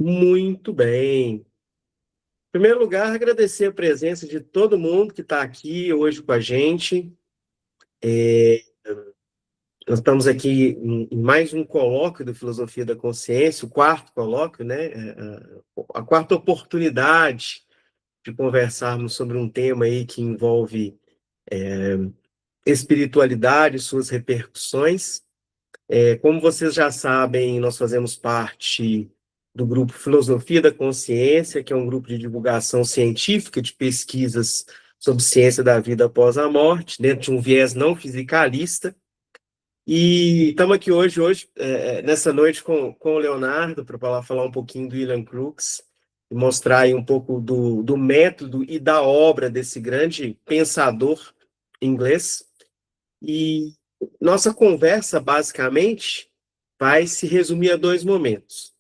Muito bem. Em primeiro lugar, agradecer a presença de todo mundo que está aqui hoje com a gente. Nós estamos aqui em mais um colóquio da Filosofia da Consciência, o quarto colóquio, né? A quarta oportunidade de conversarmos sobre um tema aí que envolve espiritualidade e suas repercussões. Como vocês já sabem, nós fazemos parte do grupo Filosofia da Consciência, que é um grupo de divulgação científica de pesquisas sobre ciência da vida após a morte, dentro de um viés não fisicalista. E estamos aqui hoje nessa noite, com o Leonardo, para falar um pouquinho do William Crookes, e mostrar aí um pouco do método e da obra desse grande pensador inglês. E nossa conversa, basicamente, vai se resumir a dois momentos.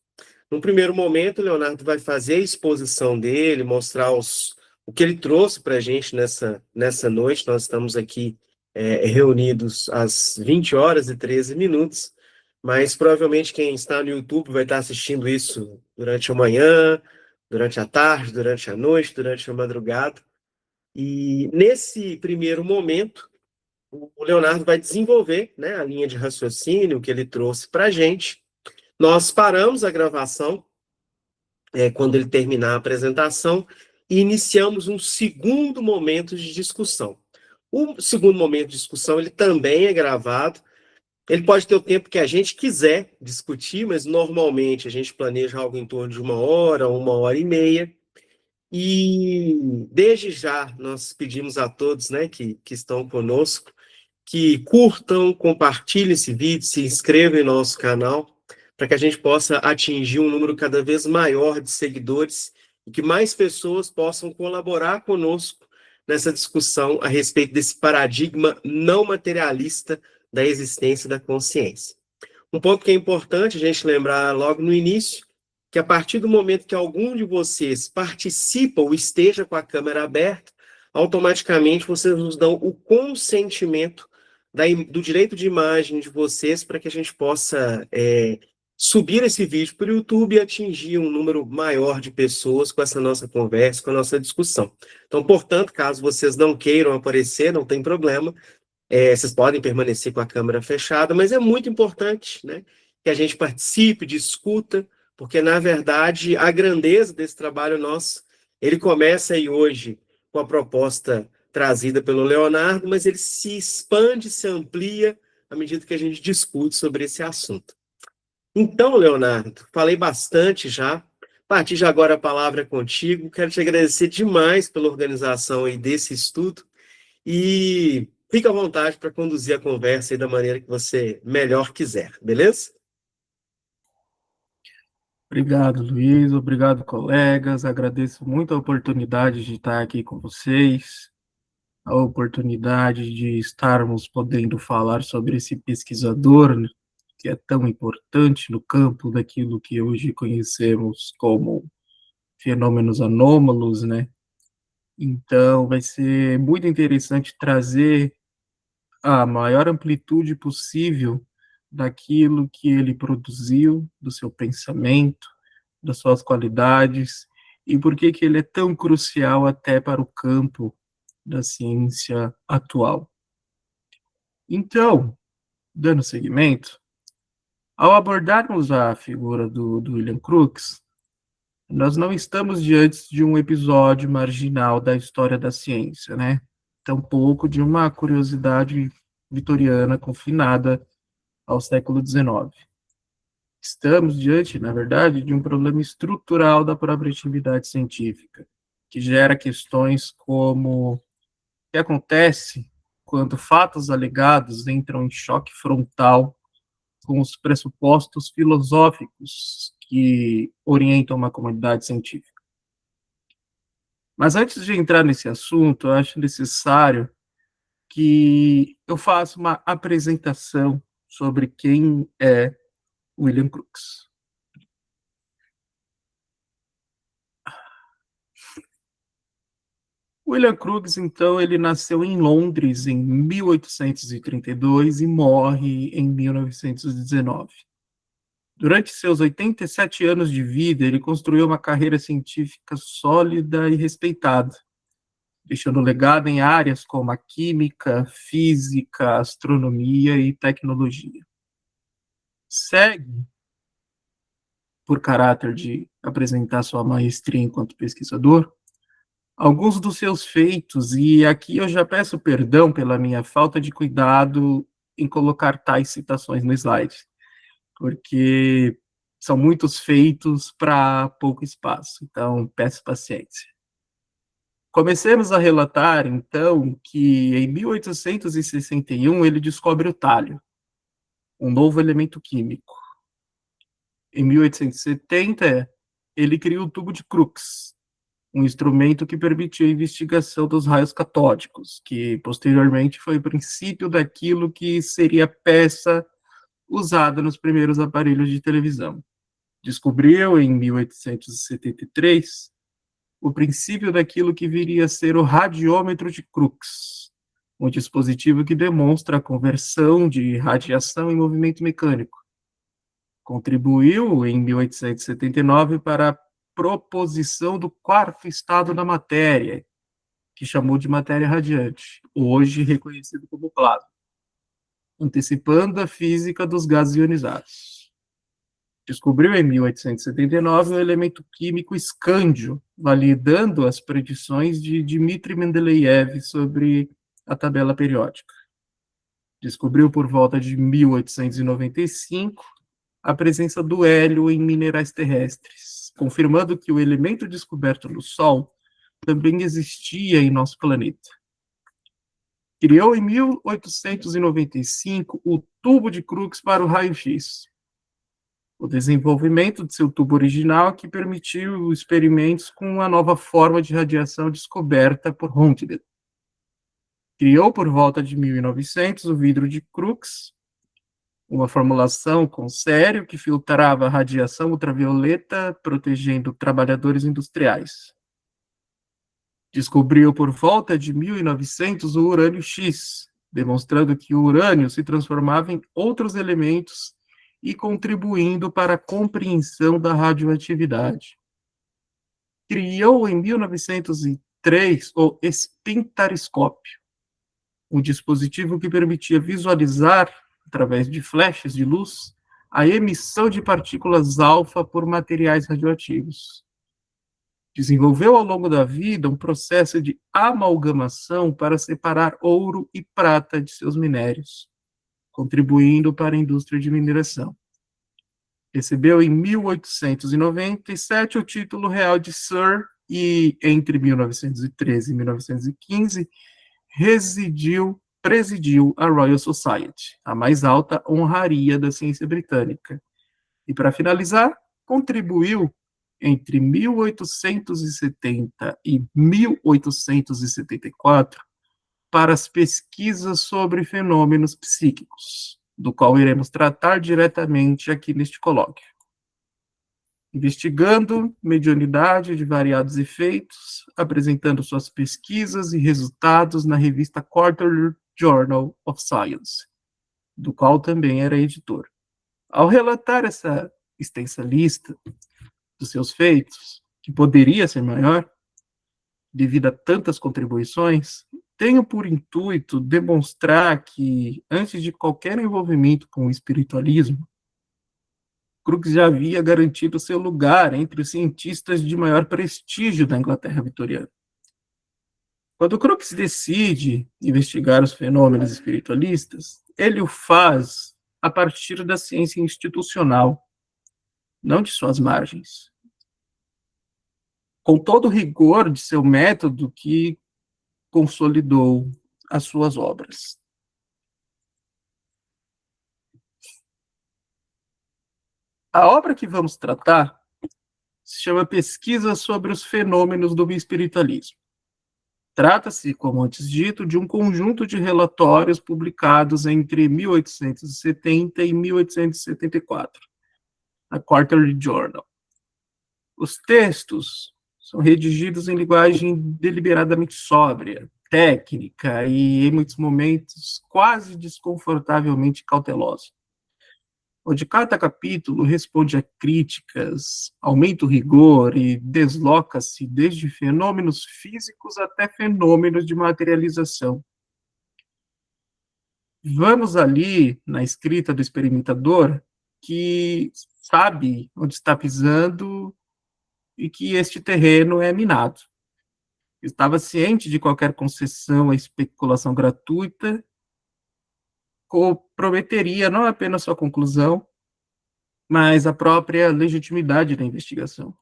No primeiro momento, o Leonardo vai fazer a exposição dele, mostrar o que ele trouxe para a gente nessa noite. Nós estamos aqui reunidos às 20 horas e 13 minutos, mas provavelmente quem está no YouTube vai estar assistindo isso durante a manhã, durante a tarde, durante a noite, durante a madrugada. E nesse primeiro momento, o Leonardo vai desenvolver, né, a linha de raciocínio que ele trouxe para a gente. Nós paramos a gravação quando ele terminar a apresentação e iniciamos um segundo momento de discussão. O segundo momento de discussão ele também é gravado. Ele pode ter o tempo que a gente quiser discutir, mas normalmente a gente planeja algo em torno de 1 hora e meia. E desde já nós pedimos a todos, né, que estão conosco que curtam, compartilhem esse vídeo, se inscrevam em nosso canal, para que a gente possa atingir um número cada vez maior de seguidores e que mais pessoas possam colaborar conosco nessa discussão a respeito desse paradigma não materialista da existência da consciência. Um ponto que é importante a gente lembrar logo no início, que a partir do momento que algum de vocês participa ou esteja com a câmera aberta, automaticamente vocês nos dão o consentimento do direito de imagem de vocês para que a gente possa subir esse vídeo para o YouTube e atingir um número maior de pessoas com essa nossa conversa, com a nossa discussão. Então, portanto, caso vocês não queiram aparecer, não tem problema, vocês podem permanecer com a câmera fechada, mas é muito importante, né, que a gente participe, discuta, porque, na verdade, a grandeza desse trabalho nosso, ele começa aí hoje com a proposta trazida pelo Leonardo, mas ele se expande, se amplia à medida que a gente discute sobre esse assunto. Então, Leonardo, falei bastante já. A partir de agora a palavra é contigo. Quero te agradecer demais pela organização aí desse estudo e fica à vontade para conduzir a conversa aí da maneira que você melhor quiser, beleza? Obrigado, Luiz. Obrigado, colegas. Agradeço muito a oportunidade de estar aqui com vocês, a oportunidade de estarmos podendo falar sobre esse pesquisador, né, que é tão importante no campo daquilo que hoje conhecemos como fenômenos anômalos, né? Então, vai ser muito interessante trazer a maior amplitude possível daquilo que ele produziu, do seu pensamento, das suas qualidades, e por que que ele é tão crucial até para o campo da ciência atual. Então, dando seguimento, ao abordarmos a figura do William Crookes, nós não estamos diante de um episódio marginal da história da ciência, né? Tampouco de uma curiosidade vitoriana confinada ao século XIX. Estamos diante, na verdade, de um problema estrutural da própria atividade científica, que gera questões como o que acontece quando fatos alegados entram em choque frontal com os pressupostos filosóficos que orientam uma comunidade científica. Mas antes de entrar nesse assunto, eu acho necessário que eu faça uma apresentação sobre quem é William Crookes. William Crookes, então, ele nasceu em Londres em 1832 e morre em 1919. Durante seus 87 anos de vida, ele construiu uma carreira científica sólida e respeitada, deixando legado em áreas como a química, física, astronomia e tecnologia. Segue, por caráter de apresentar sua maestria enquanto pesquisador, alguns dos seus feitos, e aqui eu já peço perdão pela minha falta de cuidado em colocar tais citações no slide, porque são muitos feitos para pouco espaço, então peço paciência. Comecemos a relatar, então, que em 1861 ele descobre o tálio, um novo elemento químico. Em 1870, ele cria o tubo de Crookes, um instrumento que permitia a investigação dos raios catódicos, que posteriormente foi o princípio daquilo que seria a peça usada nos primeiros aparelhos de televisão. Descobriu, em 1873, o princípio daquilo que viria a ser o radiômetro de Crookes, um dispositivo que demonstra a conversão de radiação em movimento mecânico. Contribuiu, em 1879, para a proposição do quarto estado da matéria, que chamou de matéria radiante, hoje reconhecido como plasma, antecipando a física dos gases ionizados. Descobriu, em 1879, o elemento químico escândio, validando as predições de Dmitri Mendeleev sobre a tabela periódica. Descobriu, por volta de 1895, a presença do hélio em minerais terrestres, confirmando que o elemento descoberto no Sol também existia em nosso planeta. Criou, em 1895, o tubo de Crookes para o raio-x, o desenvolvimento de seu tubo original que permitiu experimentos com uma nova forma de radiação descoberta por Röntgen. Criou, por volta de 1900, o vidro de Crookes, uma formulação com cério que filtrava a radiação ultravioleta, protegendo trabalhadores industriais. Descobriu, por volta de 1900, o urânio X, demonstrando que o urânio se transformava em outros elementos e contribuindo para a compreensão da radioatividade. Criou, em 1903, o espintariscópio, um dispositivo que permitia visualizar, através de flechas de luz, a emissão de partículas alfa por materiais radioativos. Desenvolveu ao longo da vida um processo de amalgamação para separar ouro e prata de seus minérios, contribuindo para a indústria de mineração. Recebeu em 1897 o título real de Sir e, entre 1913 e 1915, presidiu a Royal Society, a mais alta honraria da ciência britânica. E, para finalizar, contribuiu entre 1870 e 1874 para as pesquisas sobre fenômenos psíquicos, do qual iremos tratar diretamente aqui neste colóquio. Investigando mediunidade de variados efeitos, apresentando suas pesquisas e resultados na revista Quarterly Journal of Science, do qual também era editor. Ao relatar essa extensa lista dos seus feitos, que poderia ser maior, devido a tantas contribuições, tenho por intuito demonstrar que, antes de qualquer envolvimento com o espiritualismo, Crookes já havia garantido seu lugar entre os cientistas de maior prestígio da Inglaterra vitoriana. Quando Crookes decide investigar os fenômenos espiritualistas, ele o faz a partir da ciência institucional, não de suas margens. Com todo o rigor de seu método que consolidou as suas obras. A obra que vamos tratar se chama Pesquisa sobre os Fenômenos do Espiritualismo. Trata-se, como antes dito, de um conjunto de relatórios publicados entre 1870 e 1874, na Quarterly Journal. Os textos são redigidos em linguagem deliberadamente sóbria, técnica e, em muitos momentos, quase desconfortavelmente cautelosa. onde cada capítulo responde a críticas, aumenta o rigor e desloca-se desde fenômenos físicos até fenômenos de materialização. Vamos ali na escrita do experimentador que sabe onde está pisando e que este terreno é minado. Estava ciente de qualquer concessão à especulação gratuita comprometeria não apenas sua conclusão, mas a própria legitimidade da investigação.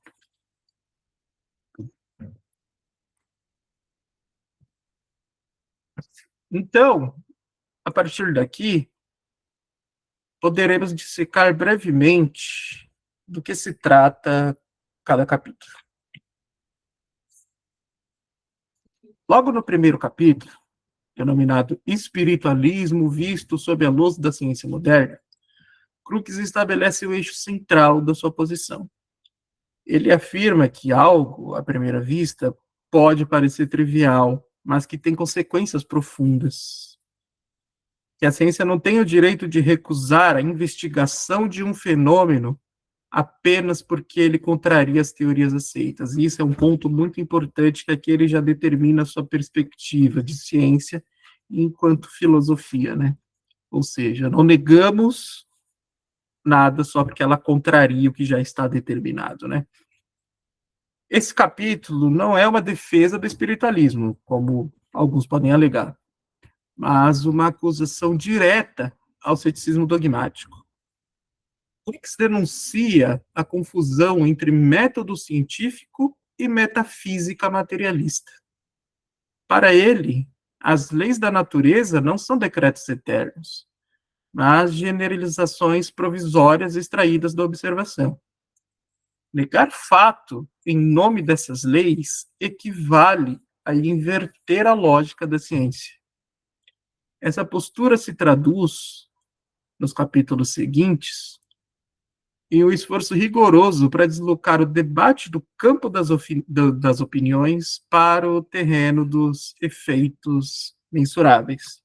Então, a partir daqui, poderemos dissecar brevemente do que se trata cada capítulo. Logo no primeiro capítulo, denominado Espiritualismo visto sob a luz da ciência moderna, Crookes estabelece o eixo central da sua posição. Ele afirma que algo, à primeira vista, pode parecer trivial, mas que tem consequências profundas. Que a ciência não tem o direito de recusar a investigação de um fenômeno apenas porque ele contraria as teorias aceitas. E isso é um ponto muito importante, que aqui ele já determina a sua perspectiva de ciência enquanto filosofia, né? Ou seja, não negamos nada só porque ela contraria o que já está determinado, né? Esse capítulo não é uma defesa do espiritualismo, como alguns podem alegar, mas uma acusação direta ao ceticismo dogmático. Crookes denuncia a confusão entre método científico e metafísica materialista. Para ele, as leis da natureza não são decretos eternos, mas generalizações provisórias extraídas da observação. Negar fato em nome dessas leis equivale a inverter a lógica da ciência. Essa postura se traduz, nos capítulos seguintes, em um esforço rigoroso para deslocar o debate do campo das opiniões para o terreno dos efeitos mensuráveis.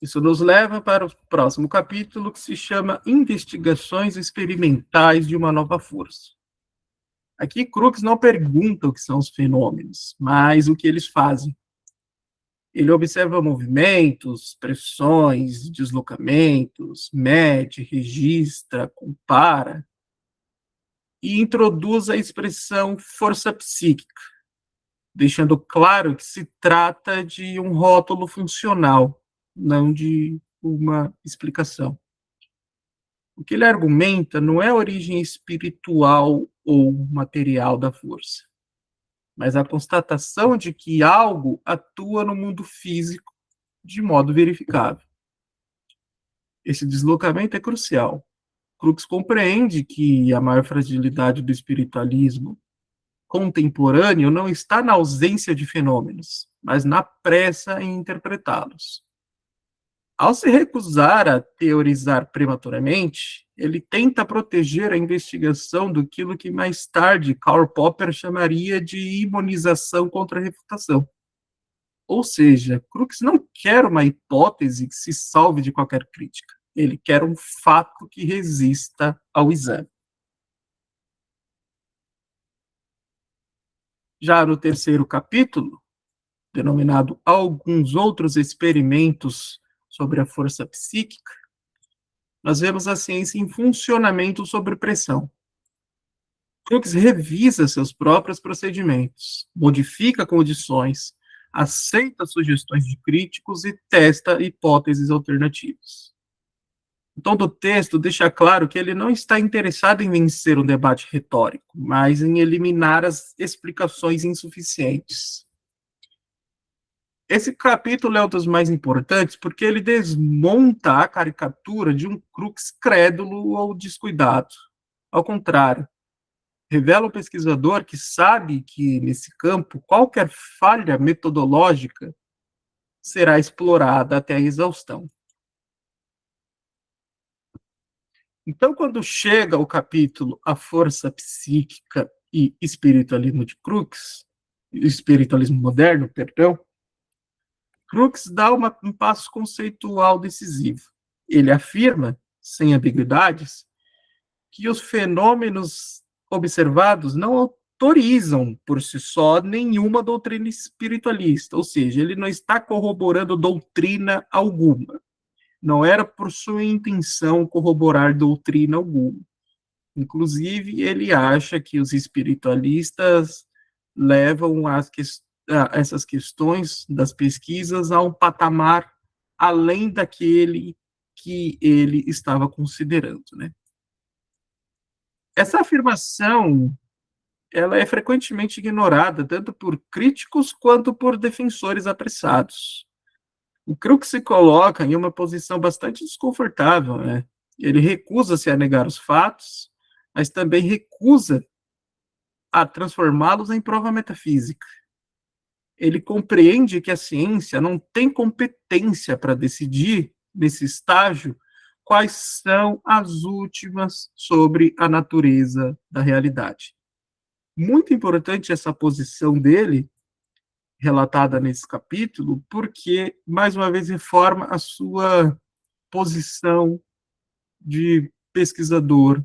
Isso nos leva para o próximo capítulo, que se chama Investigações Experimentais de uma Nova Força. Aqui, Crookes não pergunta o que são os fenômenos, mas o que eles fazem. Ele observa movimentos, pressões, deslocamentos, mede, registra, compara e introduz a expressão força psíquica, deixando claro que se trata de um rótulo funcional, não de uma explicação. O que ele argumenta não é a origem espiritual ou material da força, mas a constatação de que algo atua no mundo físico de modo verificável. Esse deslocamento é crucial. Crookes compreende que a maior fragilidade do espiritualismo contemporâneo não está na ausência de fenômenos, mas na pressa em interpretá-los. Ao se recusar a teorizar prematuramente, ele tenta proteger a investigação daquilo que mais tarde Karl Popper chamaria de immunização contra a refutação. Ou seja, Crookes não quer uma hipótese que se salve de qualquer crítica. Ele quer um fato que resista ao exame. Já no terceiro capítulo, denominado Alguns Outros Experimentos sobre a Força Psíquica, nós vemos a ciência em funcionamento sob pressão. Crookes revisa seus próprios procedimentos, modifica condições, aceita sugestões de críticos e testa hipóteses alternativas. O tom do texto deixa claro que ele não está interessado em vencer um debate retórico, mas em eliminar as explicações insuficientes. Esse capítulo é um dos mais importantes porque ele desmonta a caricatura de um Crookes crédulo ou descuidado. Ao contrário, revela ao pesquisador que sabe que, nesse campo, qualquer falha metodológica será explorada até a exaustão. Então, quando chega o capítulo A Força Psíquica e Espiritualismo de Crookes, Espiritualismo Moderno, perdão, Crookes dá um passo conceitual decisivo. Ele afirma, sem ambiguidades, que os fenômenos observados não autorizam por si só nenhuma doutrina espiritualista, ou seja, ele não está corroborando doutrina alguma. Não era por sua intenção corroborar doutrina alguma. Inclusive, ele acha que os espiritualistas levam essas questões das pesquisas a um patamar além daquele que ele estava considerando, né? Essa afirmação, ela é frequentemente ignorada tanto por críticos quanto por defensores apressados. O Crookes se coloca em uma posição bastante desconfortável, né? Ele recusa-se a negar os fatos, mas também recusa a transformá-los em prova metafísica. Ele compreende que a ciência não tem competência para decidir, nesse estágio, quais são as últimas sobre a natureza da realidade. Muito importante essa posição dele, relatada nesse capítulo, porque, mais uma vez, reforma a sua posição de pesquisador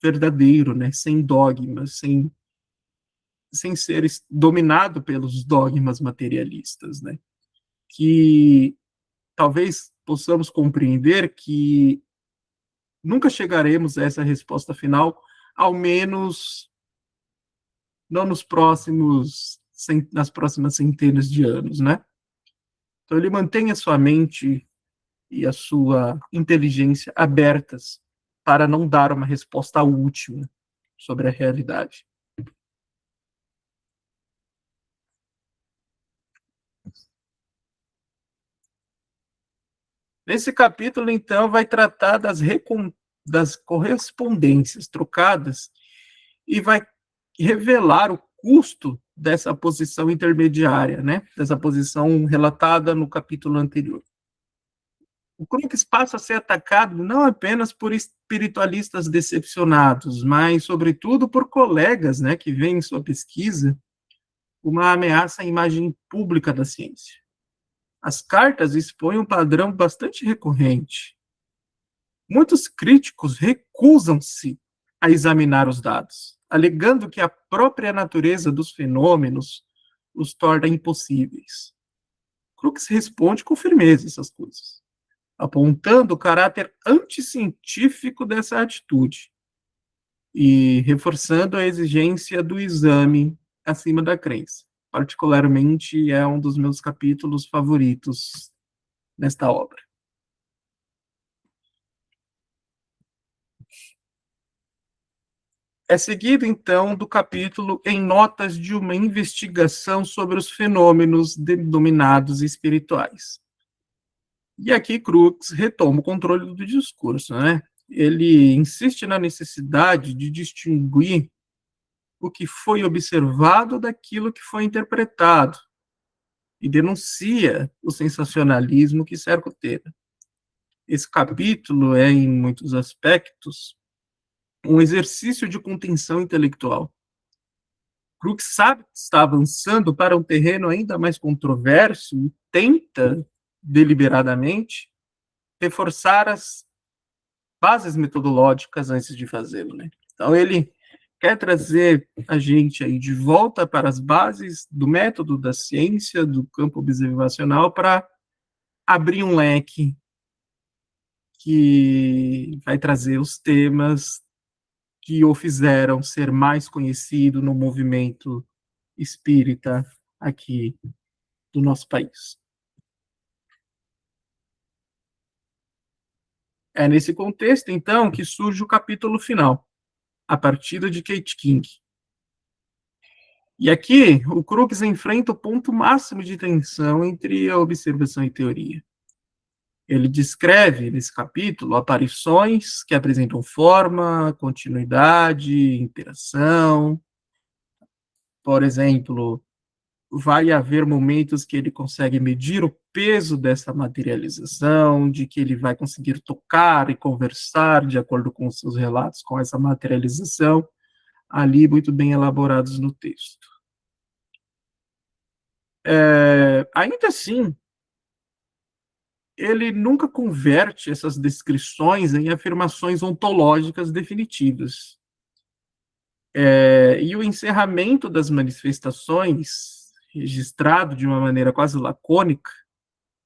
verdadeiro, né? Sem dogmas, sem ser dominado pelos dogmas materialistas, né? Que talvez possamos compreender que nunca chegaremos a essa resposta final, ao menos não nas próximas centenas de anos, né? Então ele mantém a sua mente e a sua inteligência abertas para não dar uma resposta última sobre a realidade. Nesse capítulo, então, vai tratar das correspondências trocadas e vai revelar o custo dessa posição intermediária, né? Dessa posição relatada no capítulo anterior. O Crookes passa a ser atacado não apenas por espiritualistas decepcionados, mas, sobretudo, por colegas, né, que veem em sua pesquisa uma ameaça à imagem pública da ciência. As cartas expõem um padrão bastante recorrente. Muitos críticos recusam-se a examinar os dados, alegando que a própria natureza dos fenômenos os torna impossíveis. Crookes responde com firmeza essas coisas, apontando o caráter anticientífico dessa atitude e reforçando a exigência do exame acima da crença. Particularmente, é um dos meus capítulos favoritos nesta obra. É seguido, então, do capítulo em notas de uma investigação sobre os fenômenos denominados espirituais. E aqui Crookes retoma o controle do discurso, né? Ele insiste na necessidade de distinguir o que foi observado daquilo que foi interpretado e denuncia o sensacionalismo que cerca o tema. Esse capítulo é, em muitos aspectos, um exercício de contenção intelectual. Crookes sabe que está avançando para um terreno ainda mais controverso e tenta, deliberadamente, reforçar as bases metodológicas antes de fazê-lo, né? Então, ele quer trazer a gente aí de volta para as bases do método da ciência, do campo observacional, para abrir um leque que vai trazer os temas que o fizeram ser mais conhecido no movimento espírita aqui do nosso país. É nesse contexto, então, que surge o capítulo final, a partida de Kate King. E aqui, o Crookes enfrenta o ponto máximo de tensão entre a observação e teoria. Ele descreve, nesse capítulo, aparições que apresentam forma, continuidade, interação. Por exemplo, vai haver momentos que ele consegue medir o peso dessa materialização, de que ele vai conseguir tocar e conversar de acordo com os seus relatos com essa materialização, ali muito bem elaborados no texto. Ainda assim, ele nunca converte essas descrições em afirmações ontológicas definitivas. E o encerramento das manifestações, registrado de uma maneira quase lacônica,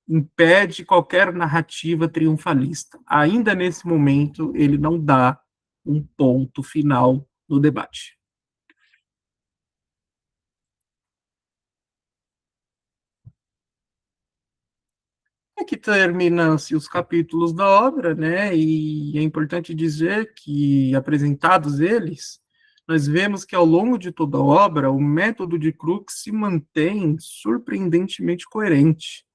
impede qualquer narrativa triunfalista. Ainda nesse momento, ele não dá um ponto final no debate. Aqui terminam-se os capítulos da obra, né? E é importante dizer que, apresentados eles, nós vemos que ao longo de toda a obra, o método de Crookes se mantém surpreendentemente coerente.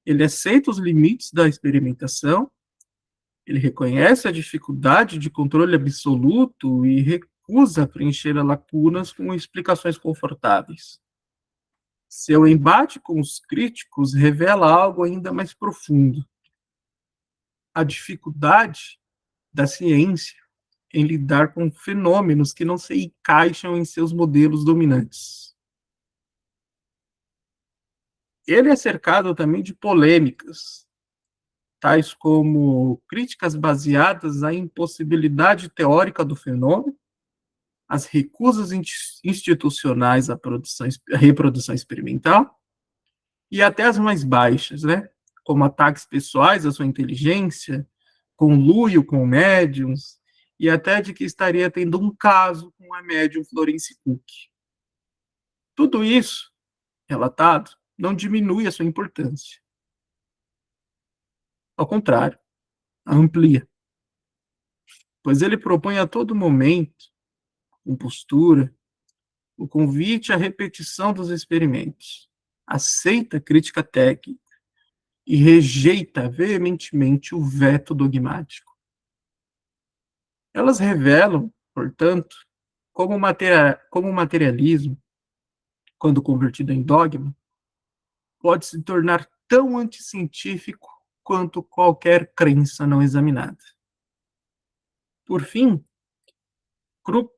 Ele aceita os limites da experimentação, ele reconhece a dificuldade de controle absoluto e recusa preencher lacunas com explicações confortáveis. Seu embate com os críticos revela algo ainda mais profundo: a dificuldade da ciência em lidar com fenômenos que não se encaixam em seus modelos dominantes. Ele é cercado também de polêmicas, tais como críticas baseadas na impossibilidade teórica do fenômeno, as recusas institucionais à reprodução experimental, e até as mais baixas, né? Como ataques pessoais à sua inteligência, conluio com médiums, e até de que estaria tendo um caso com a médium Florence Cook. Tudo isso, relatado, não diminui a sua importância. Ao contrário, a amplia, pois ele propõe a todo momento, com postura, o convite à repetição dos experimentos, aceita a crítica técnica e rejeita veementemente o veto dogmático. Elas revelam, portanto, como o materialismo, quando convertido em dogma, pode se tornar tão anticientífico quanto qualquer crença não examinada. Por fim,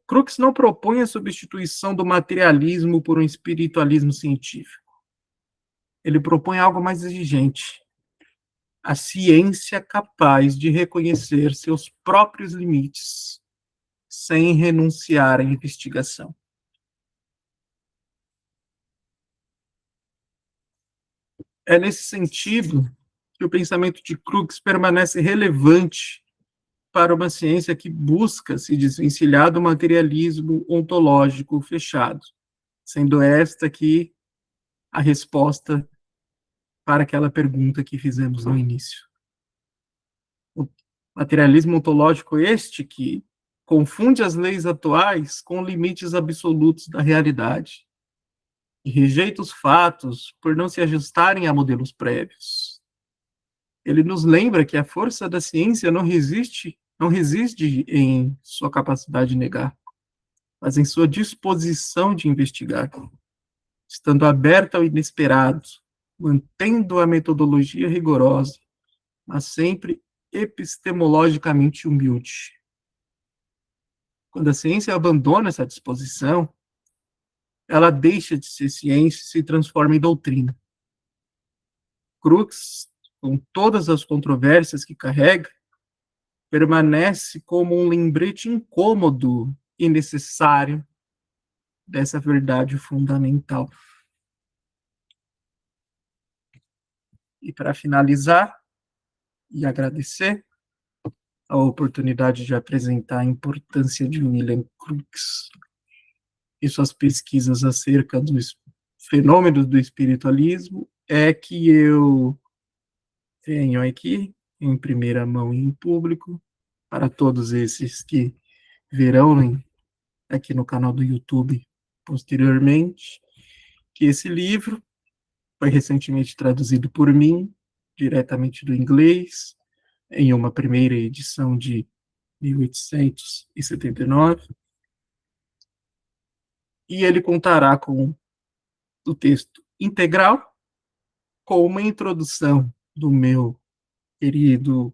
Crookes não propõe a substituição do materialismo por um espiritualismo científico. Ele propõe algo mais exigente: a ciência capaz de reconhecer seus próprios limites, sem renunciar à investigação. É nesse sentido que o pensamento de Crookes permanece relevante para uma ciência que busca se desvencilhar do materialismo ontológico fechado, sendo esta aqui a resposta para aquela pergunta que fizemos no início. O materialismo ontológico este que confunde as leis atuais com limites absolutos da realidade e rejeita os fatos por não se ajustarem a modelos prévios. Ele nos lembra que a força da ciência não reside em sua capacidade de negar, mas em sua disposição de investigar, estando aberta ao inesperado, mantendo a metodologia rigorosa, mas sempre epistemologicamente humilde. Quando a ciência abandona essa disposição, ela deixa de ser ciência e se transforma em doutrina. Crookes, com todas as controvérsias que carrega, permanece como um lembrete incômodo e necessário dessa verdade fundamental. E para finalizar e agradecer a oportunidade de apresentar a importância de William Crookes e suas pesquisas acerca dos fenômenos do espiritualismo, é que eu tenho aqui, em primeira mão e em público, para todos esses que verão aqui no canal do YouTube posteriormente, que esse livro foi recentemente traduzido por mim, diretamente do inglês, em uma primeira edição de 1879, e ele contará com o texto integral, com uma introdução do meu querido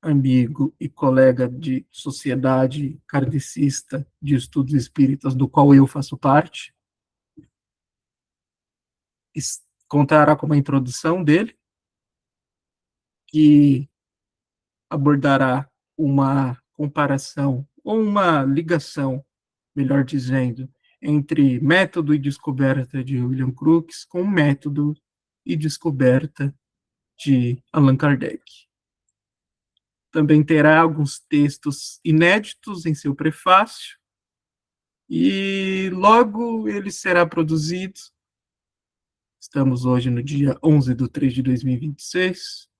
amigo e colega de sociedade kardecista de estudos espíritas, do qual eu faço parte. Contará com uma introdução dele, que abordará uma comparação, ou uma ligação, melhor dizendo, entre método e descoberta de William Crookes com método e descoberta de Allan Kardec. Também terá alguns textos inéditos em seu prefácio, e logo ele será produzido. Estamos hoje no dia 11 de 3 de 2026.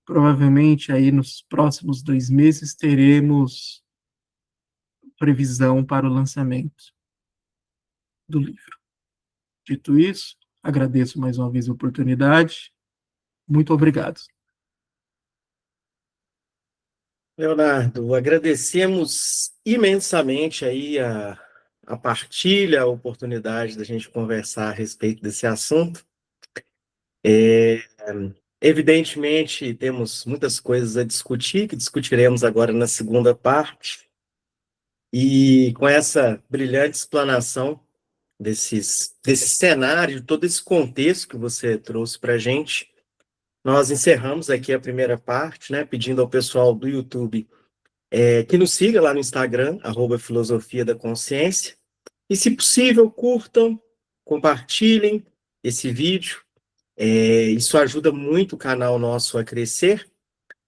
Provavelmente aí nos próximos 2 meses teremos previsão para o lançamento do livro. Dito isso, agradeço mais uma vez a oportunidade. Muito obrigado. Leonardo, agradecemos imensamente aí a partilha, a oportunidade da gente conversar a respeito desse assunto. Evidentemente, temos muitas coisas a discutir, que discutiremos agora na segunda parte, e com essa brilhante explanação desse cenário, todo esse contexto que você trouxe para a gente, nós encerramos aqui a primeira parte, né, pedindo ao pessoal do YouTube que nos siga lá no Instagram, @Filosofia da Consciência, e se possível, curtam, compartilhem esse vídeo, isso ajuda muito o canal nosso a crescer.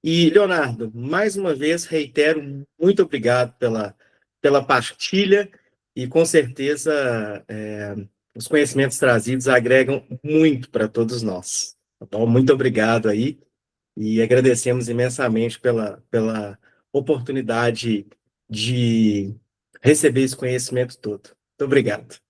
E, Leonardo, mais uma vez, reitero, muito obrigado pela partilha, e com certeza os conhecimentos trazidos agregam muito para todos nós. Tá bom? Muito obrigado aí, e agradecemos imensamente pela oportunidade de receber esse conhecimento todo. Muito obrigado.